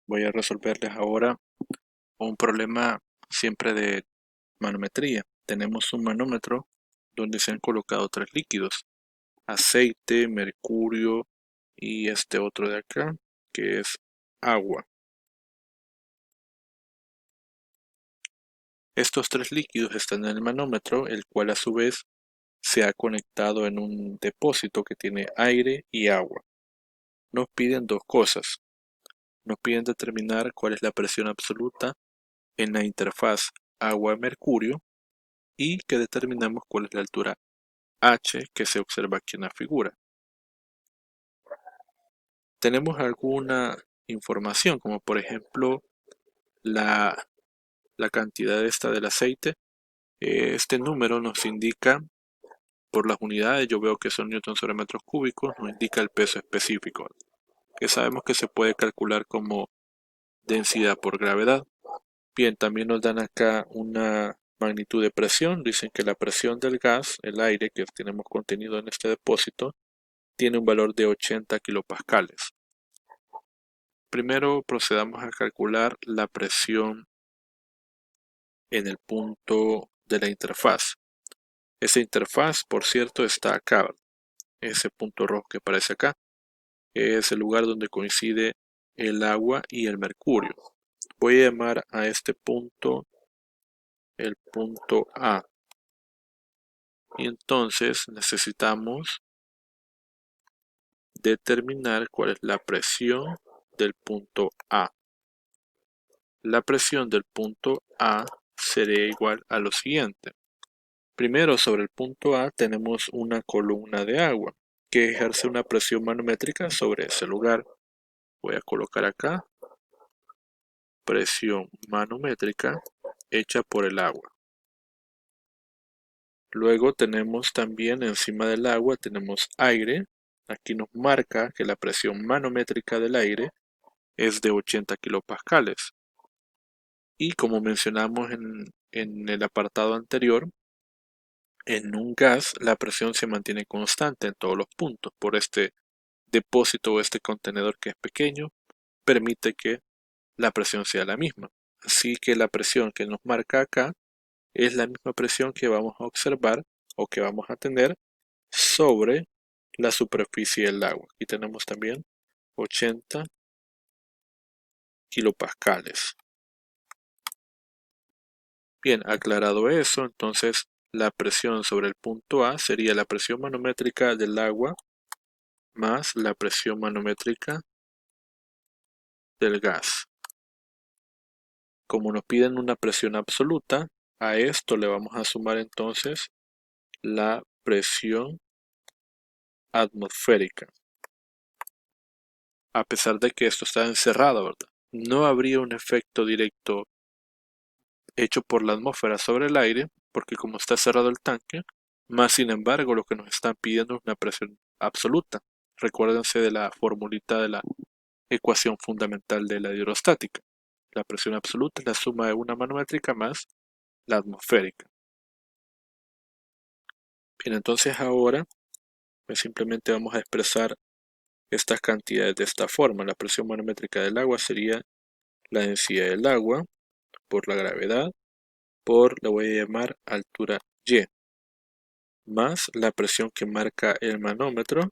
Voy a resolverles ahora un problema siempre de manometría. Tenemos un manómetro donde se han colocado tres líquidos: aceite, mercurio y este otro de acá, que es agua. Estos tres líquidos están en el manómetro, el cual a su vez se ha conectado en un depósito que tiene aire y agua. Nos piden dos cosas. Nos piden determinar cuál es la presión absoluta en la interfaz agua-mercurio y que determinemos cuál es la altura h que se observa aquí en la figura. Tenemos alguna información, como por ejemplo la cantidad esta del aceite. Este número nos indica por las unidades, yo veo que son newtons sobre metros cúbicos, nos indica el peso específico, que sabemos que se puede calcular como densidad por gravedad. Bien, también nos dan acá una magnitud de presión. Dicen que la presión del gas, el aire que tenemos contenido en este depósito, tiene un valor de 80 kilopascales. Primero procedamos a calcular la presión en el punto de la interfaz. Esa interfaz, por cierto, está acá. Ese punto rojo que aparece acá es el lugar donde coincide el agua y el mercurio. Voy a llamar a este punto el punto A. Y entonces necesitamos determinar cuál es la presión del punto A. La presión del punto A sería igual a lo siguiente. Primero, sobre el punto A tenemos una columna de agua que ejerce una presión manométrica sobre ese lugar. Voy a colocar acá presión manométrica hecha por el agua. Luego tenemos también encima del agua tenemos aire. Aquí nos marca que la presión manométrica del aire es de 80 kilopascales. Y como mencionamos en el apartado anterior, en un gas la presión se mantiene constante en todos los puntos. Por este depósito o este contenedor que es pequeño, permite que la presión sea la misma. Así que la presión que nos marca acá es la misma presión que vamos a observar o que vamos a tener sobre la superficie del agua. Aquí tenemos también 80 kilopascales. Bien, aclarado eso, entonces la presión sobre el punto A sería la presión manométrica del agua más la presión manométrica del gas. Como nos piden una presión absoluta, a esto le vamos a sumar entonces la presión atmosférica. A pesar de que esto está encerrado, ¿verdad? No habría un efecto directo hecho por la atmósfera sobre el aire, porque como está cerrado el tanque, más sin embargo lo que nos están pidiendo es una presión absoluta. Recuérdense de la formulita de la ecuación fundamental de la hidrostática. La presión absoluta es la suma de una manométrica más la atmosférica. Bien, entonces ahora pues simplemente vamos a expresar estas cantidades de esta forma. La presión manométrica del agua sería la densidad del agua por la gravedad por, le voy a llamar altura Y, más la presión que marca el manómetro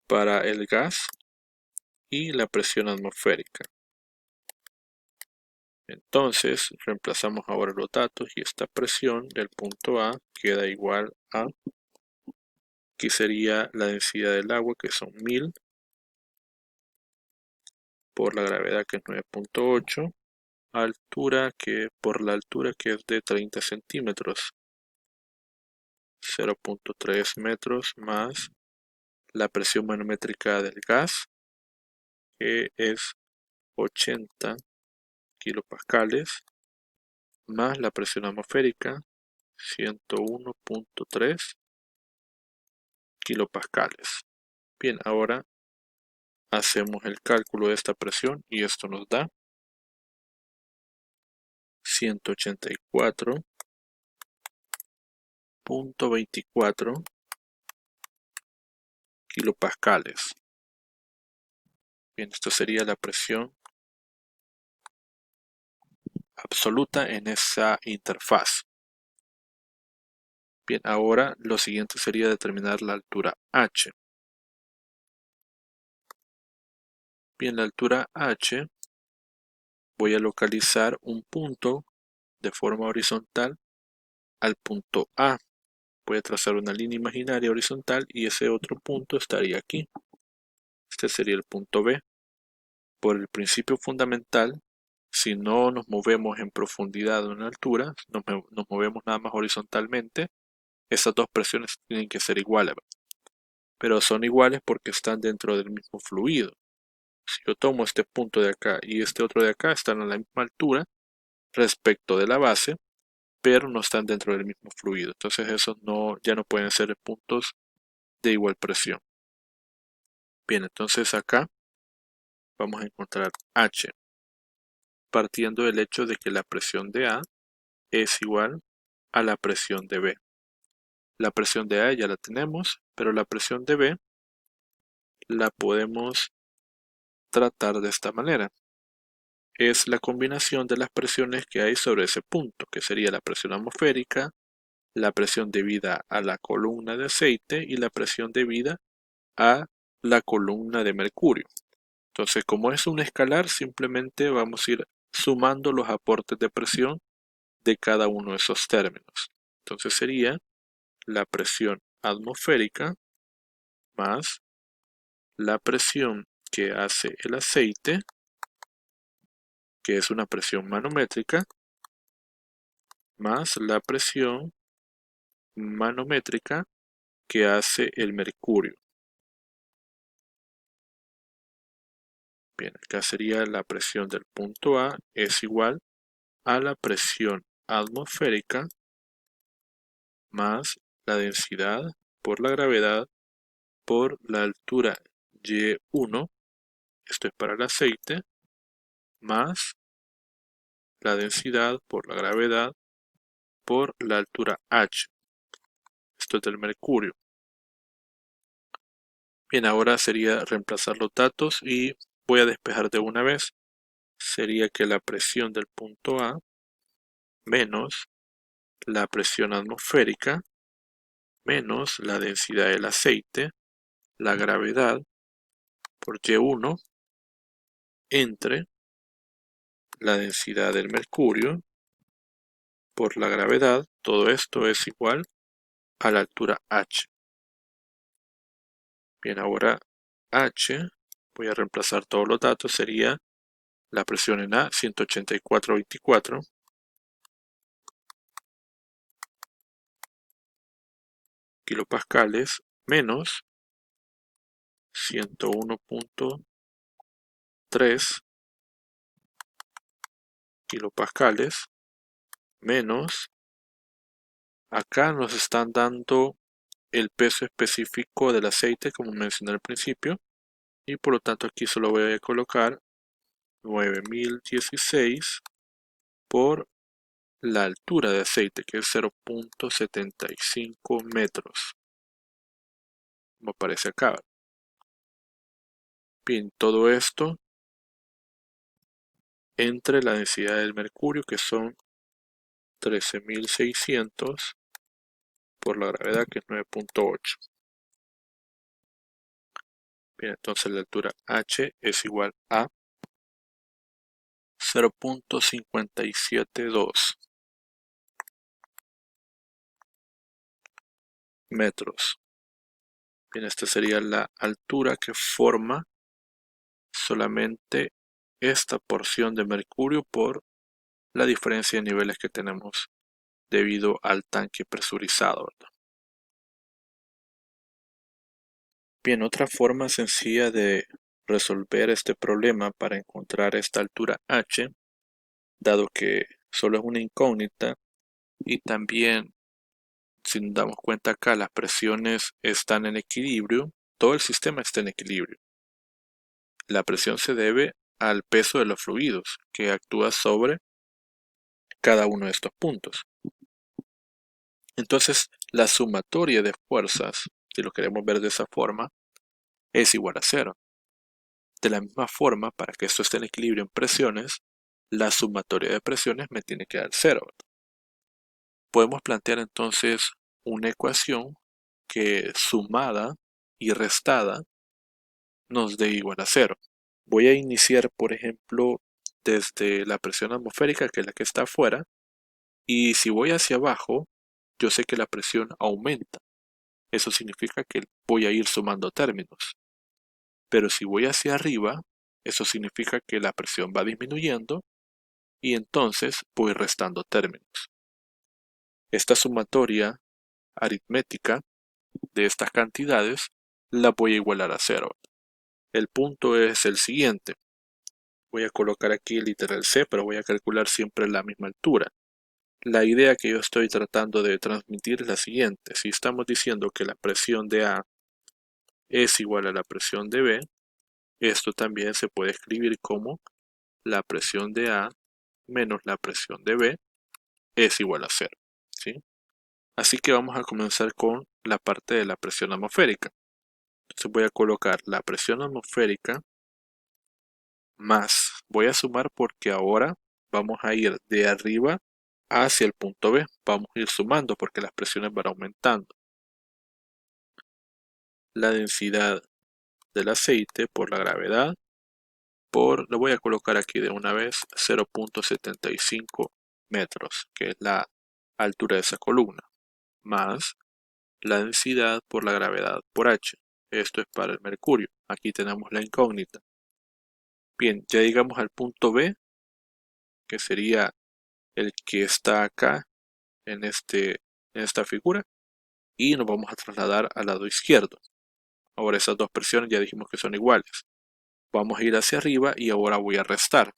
para el gas y la presión atmosférica. Entonces reemplazamos ahora los datos y esta presión del punto A queda igual a, aquí sería la densidad del agua que son 1000 por la gravedad que es 9.8, altura que por la altura que es de 30 centímetros, 0.3 metros más la presión manométrica del gas que es 80 kilopascales más la presión atmosférica 101.3 kilopascales. Bien, ahora hacemos el cálculo de esta presión y esto nos da 184.24 kilopascales. Bien, esto sería la presión absoluta en esa interfaz. Bien, ahora lo siguiente sería determinar la altura H. Bien, la altura H, voy a localizar un punto de forma horizontal al punto A. Voy a trazar una línea imaginaria horizontal y ese otro punto estaría aquí. Este sería el punto B. Por el principio fundamental, si no nos movemos en profundidad o en altura, nos movemos nada más horizontalmente, esas dos presiones tienen que ser iguales. Pero son iguales porque están dentro del mismo fluido. Si yo tomo este punto de acá y este otro de acá, están a la misma altura respecto de la base, pero no están dentro del mismo fluido. Entonces esos ya no pueden ser puntos de igual presión. Bien, entonces acá vamos a encontrar H, partiendo del hecho de que la presión de A es igual a la presión de B. La presión de A ya la tenemos, pero la presión de B la podemos tratar de esta manera. Es la combinación de las presiones que hay sobre ese punto, que sería la presión atmosférica, la presión debida a la columna de aceite y la presión debida a la columna de mercurio. Entonces, como es un escalar, simplemente vamos a ir sumando los aportes de presión de cada uno de esos términos. Entonces sería la presión atmosférica más la presión que hace el aceite, que es una presión manométrica, más la presión manométrica que hace el mercurio. Bien, acá sería la presión del punto A es igual a la presión atmosférica más la densidad por la gravedad por la altura Y1, esto es para el aceite, más la densidad por la gravedad por la altura H, esto es del mercurio. Bien, ahora sería reemplazar los datos y voy a despejar de una vez. Sería que la presión del punto A menos la presión atmosférica menos la densidad del aceite, la gravedad por Y1 entre la densidad del mercurio por la gravedad, todo esto es igual a la altura H. Bien, ahora H, voy a reemplazar todos los datos, sería la presión en A, 184.24 kilopascales menos 101.3 kilopascales menos, acá nos están dando el peso específico del aceite como mencioné al principio y por lo tanto aquí solo voy a colocar 9016 por la altura de aceite que es 0.75 metros como aparece acá. Bien, todo esto entre la densidad del mercurio que son 13.600 por la gravedad que es 9.8. Bien, entonces la altura H es igual a 0.572 metros. Bien, esta sería la altura que forma solamente esta porción de mercurio por la diferencia de niveles que tenemos debido al tanque presurizado, ¿verdad? Bien, otra forma sencilla de resolver este problema para encontrar esta altura H, dado que solo es una incógnita y también si nos damos cuenta acá las presiones están en equilibrio, todo el sistema está en equilibrio. La presión se debe al peso de los fluidos que actúa sobre cada uno de estos puntos. Entonces, la sumatoria de fuerzas, si lo queremos ver de esa forma, es igual a cero. De la misma forma, para que esto esté en equilibrio en presiones, la sumatoria de presiones me tiene que dar 0. Podemos plantear entonces una ecuación que sumada y restada nos dé igual a 0. Voy a iniciar, por ejemplo, desde la presión atmosférica, que es la que está afuera, y si voy hacia abajo, yo sé que la presión aumenta. Eso significa que voy a ir sumando términos. Pero si voy hacia arriba, eso significa que la presión va disminuyendo y entonces voy restando términos. Esta sumatoria aritmética de estas cantidades la voy a igualar a 0. El punto es el siguiente. Voy a colocar aquí el literal C, pero voy a calcular siempre la misma altura. La idea que yo estoy tratando de transmitir es la siguiente. Si estamos diciendo que la presión de A es igual a la presión de B, esto también se puede escribir como la presión de A menos la presión de B es igual a 0. ¿Sí? Así que vamos a comenzar con la parte de la presión atmosférica. Entonces voy a colocar la presión atmosférica más, voy a sumar porque ahora vamos a ir de arriba hacia el punto B. Vamos a ir sumando porque las presiones van aumentando. La densidad del aceite por la gravedad lo voy a colocar aquí de una vez 0.75 metros, que es la altura de esa columna, más la densidad por la gravedad por H. Esto es para el mercurio. Aquí tenemos la incógnita. Bien, ya llegamos al punto B, que sería el que está acá en esta figura, y nos vamos a trasladar al lado izquierdo. Ahora esas dos presiones ya dijimos que son iguales. Vamos a ir hacia arriba y ahora voy a restar.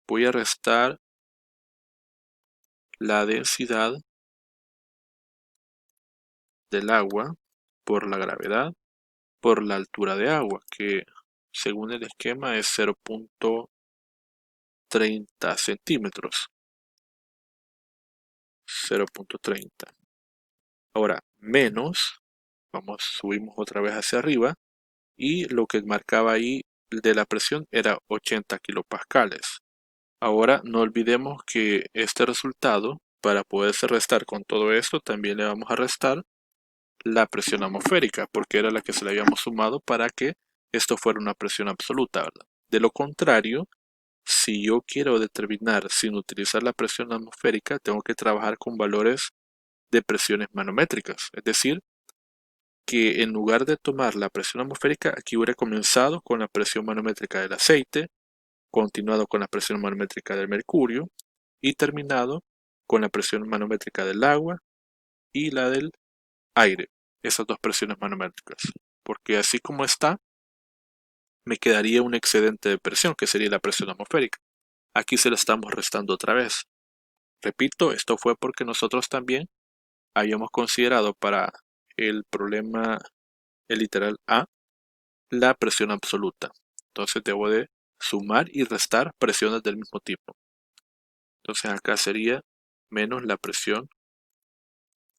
Voy a restar la densidad del agua por la gravedad por la altura de agua, que según el esquema es 0.30 centímetros. 0.30. Ahora, menos, subimos otra vez hacia arriba, y lo que marcaba ahí de la presión era 80 kilopascales. Ahora no olvidemos que este resultado, para poderse restar con todo esto, también le vamos a restar la presión atmosférica, porque era la que se le habíamos sumado para que esto fuera una presión absoluta, ¿verdad? De lo contrario, si yo quiero determinar sin utilizar la presión atmosférica, tengo que trabajar con valores de presiones manométricas. Es decir, que en lugar de tomar la presión atmosférica, aquí hubiera comenzado con la presión manométrica del aceite, continuado con la presión manométrica del mercurio y terminado con la presión manométrica del agua y la del aire. Esas dos presiones manométricas. Porque así como está, me quedaría un excedente de presión, que sería la presión atmosférica. Aquí se la estamos restando otra vez. Repito, esto fue porque nosotros también habíamos considerado para el problema, el literal A, la presión absoluta. Entonces debo de sumar y restar presiones del mismo tipo. Entonces acá sería menos la presión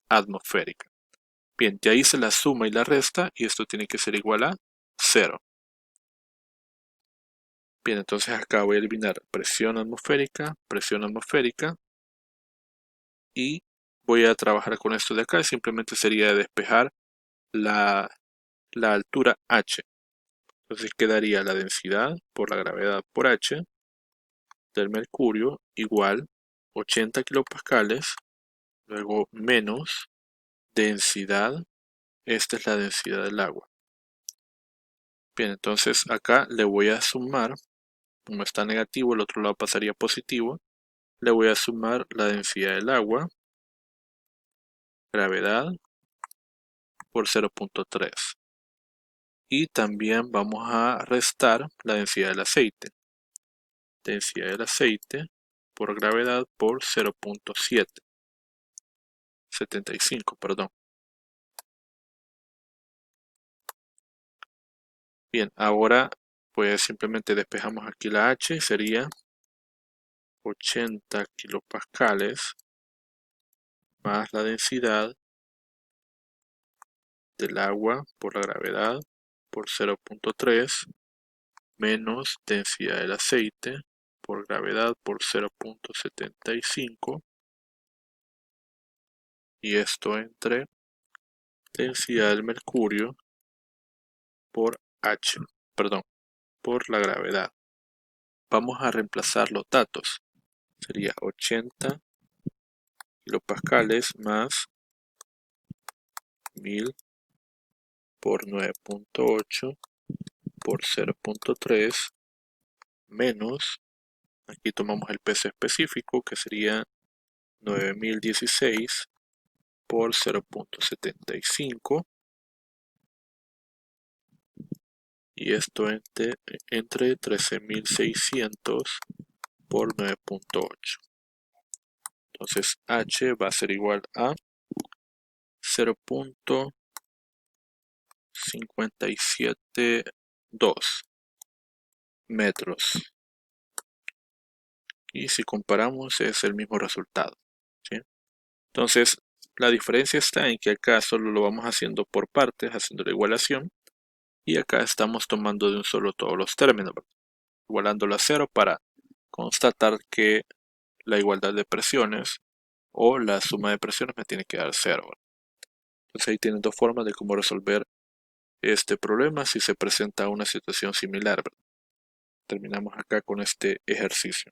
atmosférica. Bien, de ahí se la suma y la resta y esto tiene que ser igual a 0. Bien, entonces acá voy a eliminar presión atmosférica y voy a trabajar con esto de acá y simplemente sería despejar la altura h. Entonces quedaría la densidad por la gravedad por h del mercurio igual 80 kilopascales, luego menos densidad, esta es la densidad del agua. Bien, entonces acá le voy a sumar, como está negativo, el otro lado pasaría positivo, le voy a sumar la densidad del agua, gravedad, por 0.3. Y también vamos a restar la densidad del aceite. Densidad del aceite por gravedad por 0.75, perdón. Bien, ahora pues simplemente despejamos aquí la H, sería 80 kilopascales más la densidad del agua por la gravedad por 0.3 menos densidad del aceite por gravedad por 0.75 y esto entre densidad del mercurio por H, perdón, por la gravedad. Vamos a reemplazar los datos. Sería 80 kilopascales más 1000 por 9.8 por 0.3 menos, aquí tomamos el peso específico que sería 9016 por 0.75 y esto entre 13600 por 9.8. Entonces H va a ser igual a 0.572 metros. Y si comparamos es el mismo resultado, ¿sí? Entonces la diferencia está en que acá solo lo vamos haciendo por partes, haciendo la igualación. Y acá estamos tomando de un solo todos los términos, ¿verdad? Igualándolo a cero para constatar que la igualdad de presiones o la suma de presiones me tiene que dar cero, ¿verdad? Entonces ahí tienen dos formas de cómo resolver este problema si se presenta una situación similar, ¿verdad? Terminamos acá con este ejercicio.